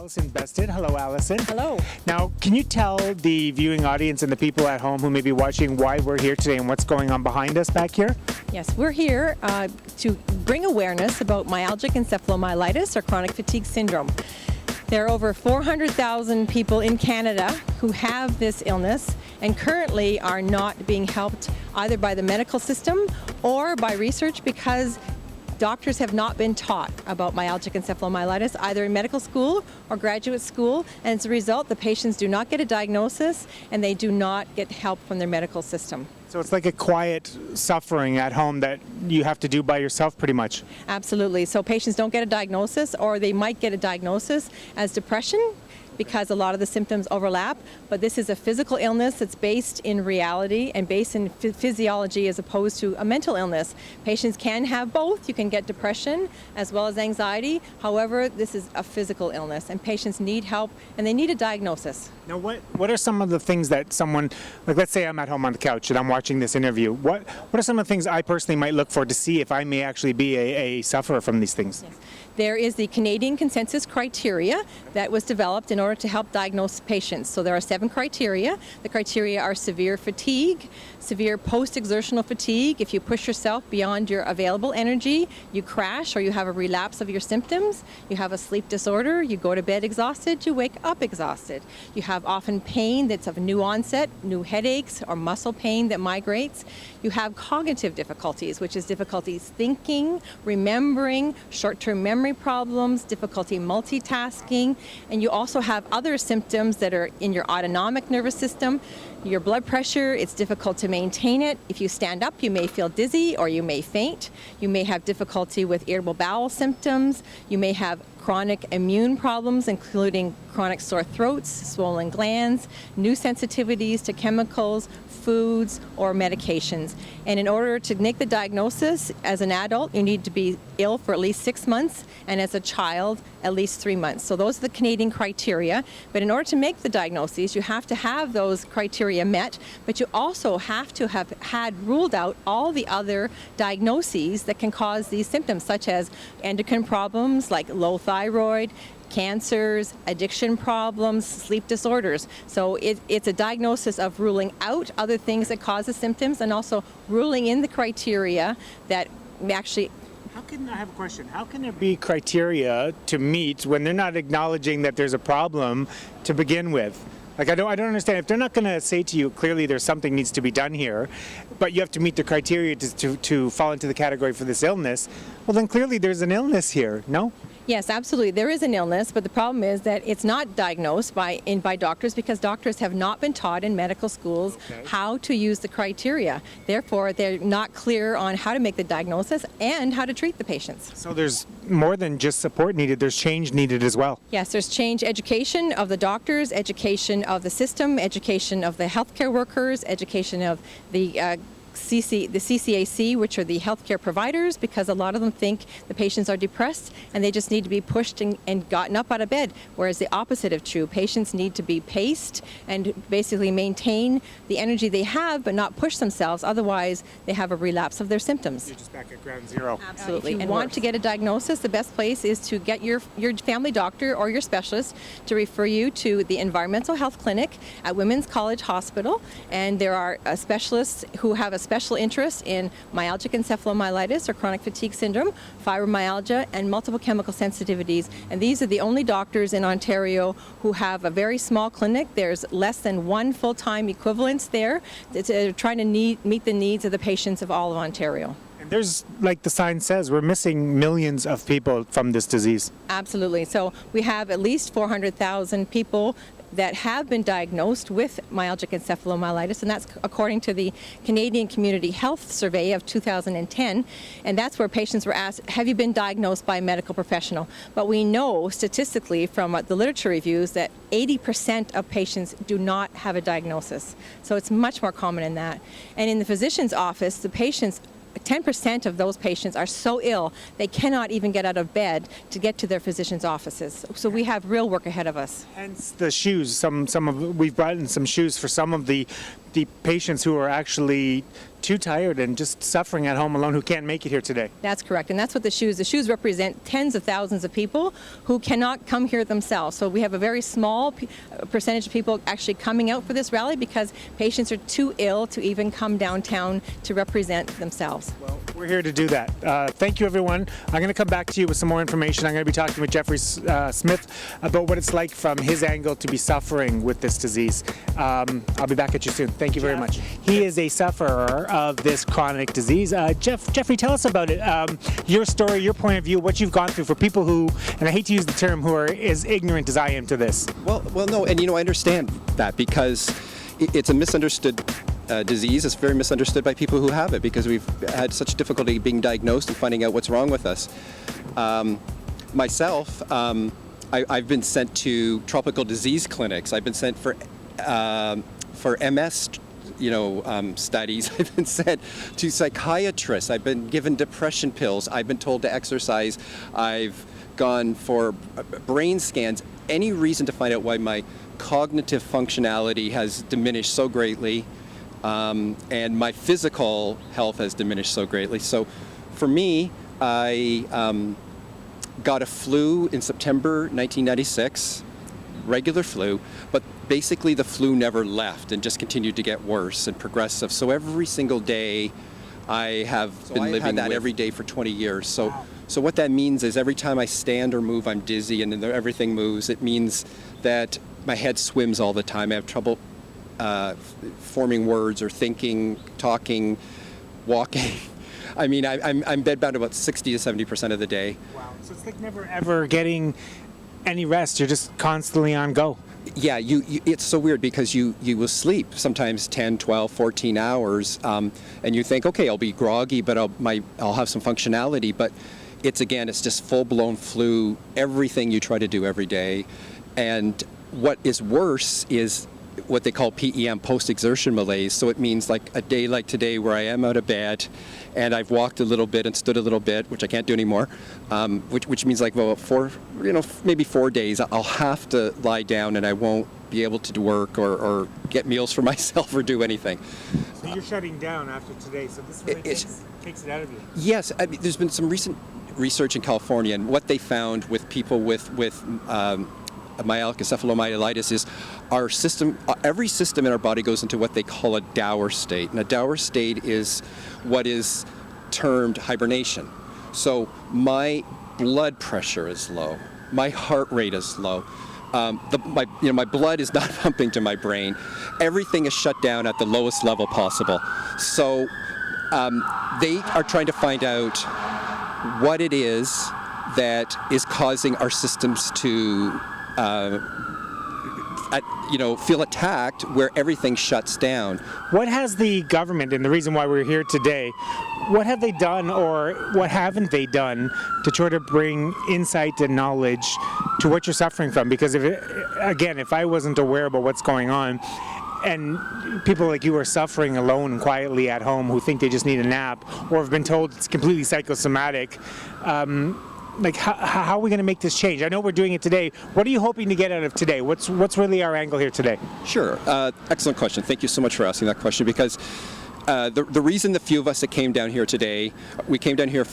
Allison Bested. Hello, Allison. Hello. Now, can you tell the viewing audience and the people at home who may be watching why we're here today and what's going on behind us back here? Yes, we're here to bring awareness about myalgic encephalomyelitis or chronic fatigue syndrome. There are over 400,000 people in Canada who have this illness and currently are not being helped either by the medical system or by research because doctors have not been taught about myalgic encephalomyelitis either in medical school or graduate school, and as a result the patients do not get a diagnosis and they do not get help from their medical system. So it's like a quiet suffering at home that you have to do by yourself pretty much. Absolutely. So patients don't get a diagnosis, or they might get a diagnosis as depression because a lot of the symptoms overlap, but this is a physical illness that's based in reality and based in physiology as opposed to a mental illness. Patients can have both. You can get depression as well as anxiety. However, this is a physical illness and patients need help and they need a diagnosis. Now, what are some of the things that someone, like let's say I'm at home on the couch and I'm watching this interview, what are some of the things I personally might look for to see if I may actually be a sufferer from these things? Yes. There is the Canadian consensus criteria that was developed in order to help diagnose patients. So there are 7 criteria. The criteria are severe fatigue, severe post-exertional fatigue. If you push yourself beyond your available energy, you crash or you have a relapse of your symptoms. You have a sleep disorder, you go to bed exhausted, you wake up exhausted. You have often pain that's of new onset, new headaches or muscle pain that migrates. You have cognitive difficulties, which is difficulties thinking, remembering, short-term memory problems, difficulty multitasking, and you also have other symptoms that are in your autonomic nervous system. Your blood pressure, it's difficult to maintain it. If you stand up, you may feel dizzy or you may faint. You may have difficulty with irritable bowel symptoms. You may have chronic immune problems, including chronic sore throats, swollen glands, new sensitivities to chemicals, foods, or medications. And in order to make the diagnosis, as an adult, you need to be ill for at least 6 months, and as a child, at least 3 months. So those are the Canadian criteria. But in order to make the diagnoses, you have to have those criteria met, but you also have to have had ruled out all the other diagnoses that can cause these symptoms, such as endocrine problems like low thyroid, cancers, addiction problems, sleep disorders. So it's a diagnosis of ruling out other things that cause the symptoms and also ruling in the criteria that actually. I have a question. How can there be criteria to meet when they're not acknowledging that there's a problem to begin with? Like, I don't understand. If they're not going to say to you, clearly there's something needs to be done here, but you have to meet the criteria to fall into the category for this illness, well, then clearly there's an illness here, no? Yes, absolutely. There is an illness, but the problem is that it's not diagnosed by doctors because doctors have not been taught in medical schools how to use the criteria. Therefore, they're not clear on how to make the diagnosis and how to treat the patients. So there's more than just support needed, there's change needed as well. Yes, there's change, education of the doctors, education of the system, education of the healthcare workers, education of the CCAC, which are the healthcare providers, because a lot of them think the patients are depressed and they just need to be pushed and gotten up out of bed, whereas the opposite of true. Patients need to be paced and basically maintain the energy they have but not push themselves, otherwise they have a relapse of their symptoms. You're just back at ground zero. Absolutely. And want to get a diagnosis, the best place is to get your family doctor or your specialist to refer you to the Environmental Health Clinic at Women's College Hospital, and there are specialists who have a special interest in myalgic encephalomyelitis or chronic fatigue syndrome, fibromyalgia, and multiple chemical sensitivities. And these are the only doctors in Ontario who have a very small clinic. There's less than 1 full-time equivalence there. They're trying to meet the needs of the patients of all of Ontario. And there's, like the sign says, we're missing millions of people from this disease. Absolutely. So we have at least 400,000 people that have been diagnosed with myalgic encephalomyelitis, and that's according to the Canadian Community Health Survey of 2010, and that's where patients were asked, have you been diagnosed by a medical professional? But we know statistically from the literature reviews that 80% of patients do not have a diagnosis. So it's much more common than that. And in the physician's office, the patients 10% of those patients are so ill they cannot even get out of bed to get to their physician's offices. So we have real work ahead of us. Hence the shoes. We've brought in some shoes for some of the the patients who are actually too tired and just suffering at home alone who can't make it here today. That's correct, and that's what the shoes represent tens of thousands of people who cannot come here themselves. So we have a very small percentage of people actually coming out for this rally because patients are too ill to even come downtown to represent themselves. Well, we're here to do that. Thank you, everyone. I'm going to come back to you with some more information. I'm going to be talking with Jeffrey Smith about what it's like from his angle to be suffering with this disease. I'll be back at you soon. Thank you very much. He is a sufferer of this chronic disease. Jeffrey, tell us about it. Your story, your point of view, what you've gone through for people who, and I hate to use the term, who are as ignorant as I am to this. Well, no, and I understand that because it's a misunderstood disease. It's very misunderstood by people who have it because we've had such difficulty being diagnosed and finding out what's wrong with us. Myself, I've been sent to tropical disease clinics. I've been sent for MS studies. I've been sent to psychiatrists. I've been given depression pills. I've been told to exercise. I've gone for brain scans. Any reason to find out why my cognitive functionality has diminished so greatly, and my physical health has diminished so greatly. So for me, I got a flu in September 1996, regular flu, but basically the flu never left and just continued to get worse and progressive. So every single day I have been living that every day for 20 years. So what that means is every time I stand or move, I'm dizzy and then everything moves. It means that my head swims all the time. I have trouble forming words or thinking, talking, walking. I mean, I'm bedbound about 60 to 70% of the day. Wow. So it's like never ever getting any rest. You're just constantly on go. Yeah, it's so weird because you will sleep sometimes 10, 12, 14 hours, and you think, okay, I'll be groggy, but I'll have some functionality. But it's just full-blown flu, everything you try to do every day. And what is worse is what they call PEM, post-exertion malaise. So it means like a day like today where I am out of bed and I've walked a little bit and stood a little bit, which I can't do anymore, which means like maybe 4 days I'll have to lie down and I won't be able to work or get meals for myself or do anything. So you're shutting down after today, so this really takes it out of you. Yes, I mean, there's been some recent research in California, and what they found with people with myalgic encephalomyelitis is every system in our body goes into what they call a dour state. And a dour state is what is termed hibernation. So my blood pressure is low, my heart rate is low, my blood is not pumping to my brain. Everything is shut down at the lowest level possible. So they are trying to find out what it is that is causing our systems to feel attacked, where everything shuts down. What has the government, and the reason why we're here today, what have they done or what haven't they done to try to bring insight and knowledge to what you're suffering from? Because if I wasn't aware about what's going on, and people like you are suffering alone and quietly at home who think they just need a nap or have been told it's completely psychosomatic, how are we going to make this change? I know we're doing it today. What are you hoping to get out of today? What's really our angle here today? Sure. Excellent question. Thank you so much for asking that question, because the reason the few of us that came down here today, we came down here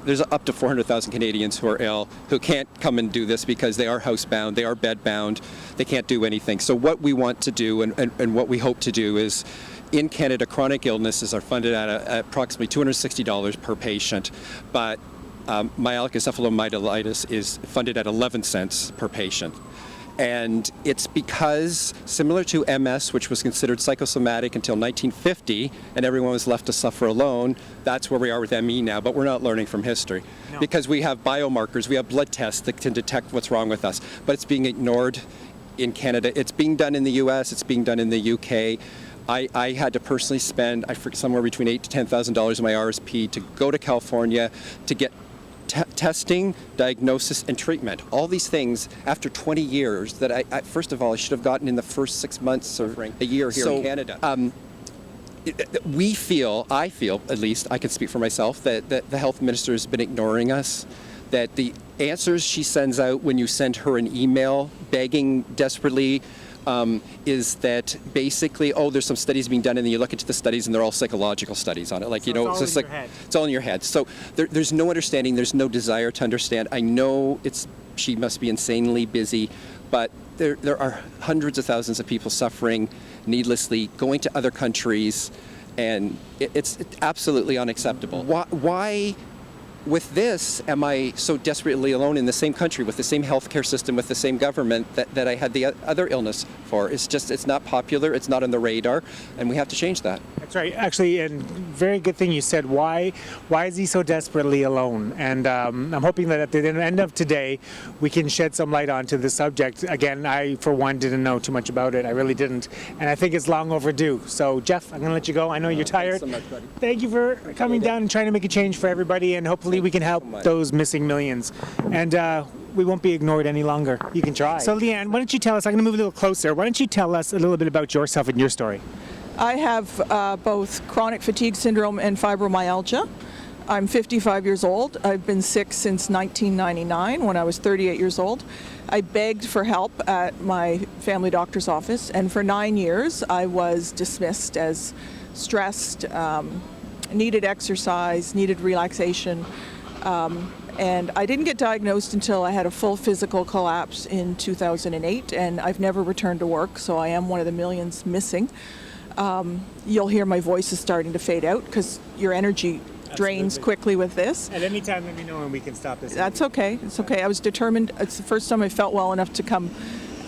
there's up to 400,000 Canadians who are ill, who can't come and do this because they are housebound, they are bedbound, they can't do anything. So what we want to do and what we hope to do is, in Canada, chronic illnesses are funded at approximately $260 per patient, but myalgic encephalomyelitis is funded at 11 cents per patient. And it's because, similar to MS, which was considered psychosomatic until 1950, and everyone was left to suffer alone, that's where we are with ME now, but we're not learning from history. No. Because we have biomarkers, we have blood tests that can detect what's wrong with us, but it's being ignored in Canada. It's being done in the US, it's being done in the UK. I had to personally spend, somewhere between $8,000 to $10,000 in my RSP to go to California to get testing, diagnosis, and treatment. All these things after 20 years that I first of all, I should have gotten in the first 6 months or a year here in Canada. I feel, at least I can speak for myself, that the health minister has been ignoring us, that the answers she sends out when you send her an email begging desperately is that basically, oh, there's some studies being done, and then you look into the studies, and they're all psychological studies on it. Like, So you know, it's all just in like your head. it's all in your head. So there's no understanding. There's no desire to understand. I know she must be insanely busy, but there are hundreds of thousands of people suffering needlessly, going to other countries, and it's absolutely unacceptable. Why with this am I so desperately alone in the same country with the same healthcare system, with the same government that I had the other illness for? It's not popular, it's not on the radar, and we have to change that. That's right. Actually, and very good thing you said. Why is he so desperately alone? And I'm hoping that at the end of today, we can shed some light onto the subject. Again, I, for one, didn't know too much about it. I really didn't. And I think it's long overdue. So, Jeff, I'm going to let you go. I know you're tired. Thanks so much, buddy. Thank you for coming down and trying to make a change for everybody, and hopefully we can help those missing millions. And we won't be ignored any longer. You can try. So, Leanne, why don't you tell us, I'm going to move a little closer. Why don't you tell us a little bit about yourself and your story? I have both chronic fatigue syndrome and fibromyalgia. I'm 55 years old. I've been sick since 1999 when I was 38 years old. I begged for help at my family doctor's office, and for 9 years I was dismissed as stressed, needed exercise, needed relaxation, and I didn't get diagnosed until I had a full physical collapse in 2008, and I've never returned to work, so I am one of the millions missing. You'll hear my voice is starting to fade out because your energy drains quickly with this. At any time, let me know and we can stop this. That's okay. It's okay. I was determined. It's the first time I felt well enough to come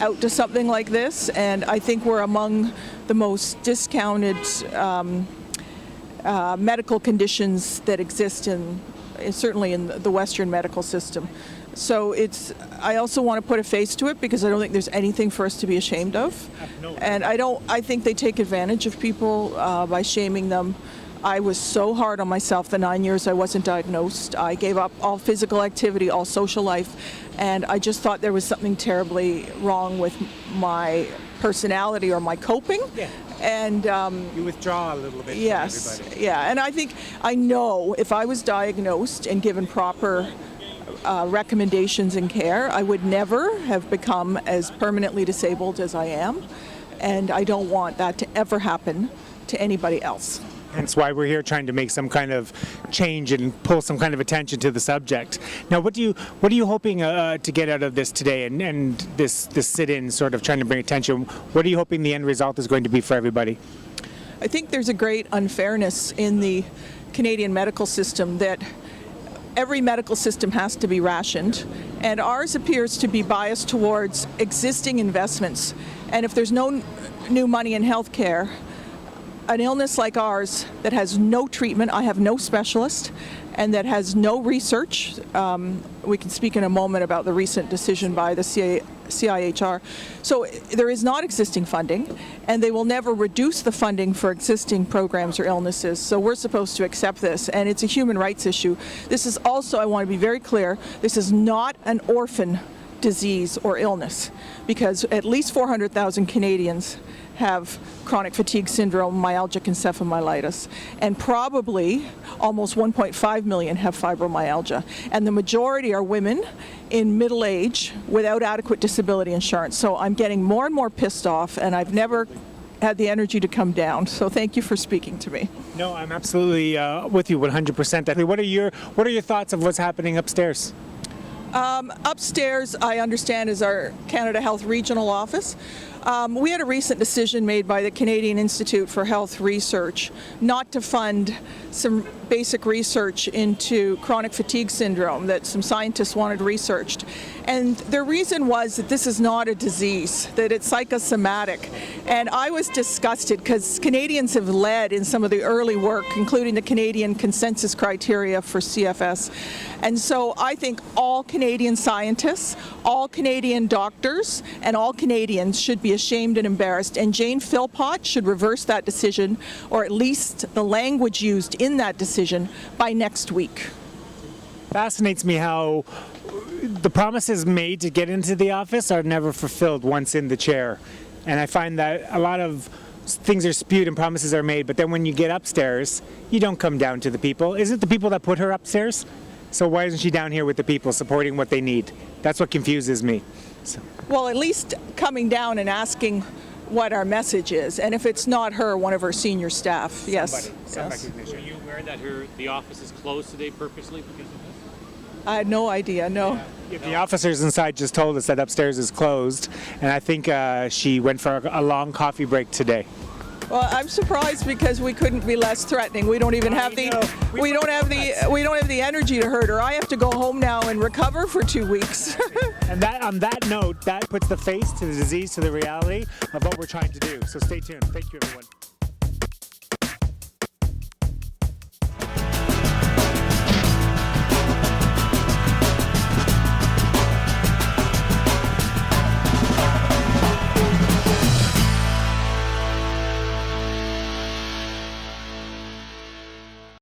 out to something like this, and I think we're among the most discounted medical conditions that exist certainly in the Western medical system. So I also want to put a face to it because I don't think there's anything for us to be ashamed of. And I think they take advantage of people by shaming them. I was so hard on myself the 9 years I wasn't diagnosed. I gave up all physical activity, all social life, and I just thought there was something terribly wrong with my personality or my coping. Yeah. And You withdraw a little bit. yes, From everybody. yeah, and I know if I was diagnosed and given proper recommendations and care, I would never have become as permanently disabled as I am, and I don't want that to ever happen to anybody else. Hence why we're here trying to make some kind of change and pull some kind of attention to the subject. Now, what are you hoping to get out of this today and this sit-in sort of trying to bring attention? What are you hoping the end result is going to be for everybody? I think there's a great unfairness in the Canadian medical system that every medical system has to be rationed, and ours appears to be biased towards existing investments. And if there's no new money in healthcare, an illness like ours that has no treatment, I have no specialist, and that has no research. We can speak in a moment about the recent decision by the CIHR. So there is not existing funding, and they will never reduce the funding for existing programs or illnesses. So we're supposed to accept this, and it's a human rights issue. This is also, I want to be very clear, this is not an orphan disease or illness, because at least 400,000 Canadians have chronic fatigue syndrome, myalgic encephalomyelitis, and probably almost 1.5 million have fibromyalgia. And the majority are women in middle age without adequate disability insurance. So I'm getting more and more pissed off, and I've never had the energy to come down. So thank you for speaking to me. No, I'm absolutely with you 100%. What are your thoughts of what's happening upstairs? Upstairs, I understand, is our Canada Health Regional Office. We had a recent decision made by the Canadian Institute for Health Research not to fund some basic research into chronic fatigue syndrome that some scientists wanted researched. And their reason was that this is not a disease, that it's psychosomatic. And I was disgusted because Canadians have led in some of the early work, including the Canadian consensus criteria for CFS. And so I think all Canadian scientists, all Canadian doctors, and all Canadians should be ashamed and embarrassed. And Jane Philpott should reverse that decision, or at least the language used in that decision, by next week. Fascinates me how the promises made to get into the office are never fulfilled once in the chair. And I find that a lot of things are spewed and promises are made, but then when you get upstairs, you don't come down to the people. Is it the people that put her upstairs? So why isn't she down here with the people supporting what they need? That's what confuses me. Well, at least coming down and asking what our message is, and if it's not her, one of her senior staff. Yes. Some Yes. recognition. Were you aware that the office is closed today purposely because of this? I had no idea. No. Yeah, the officers inside just told us that upstairs is closed, and I think she went for a long coffee break today. Well, I'm surprised because we couldn't be less threatening. We don't even have the know. we don't have the energy to hurt her. I have to go home now and recover for 2 weeks. And that, on that note, that puts the face to the disease, to the reality of what we're trying to do. So stay tuned. Thank you, everyone.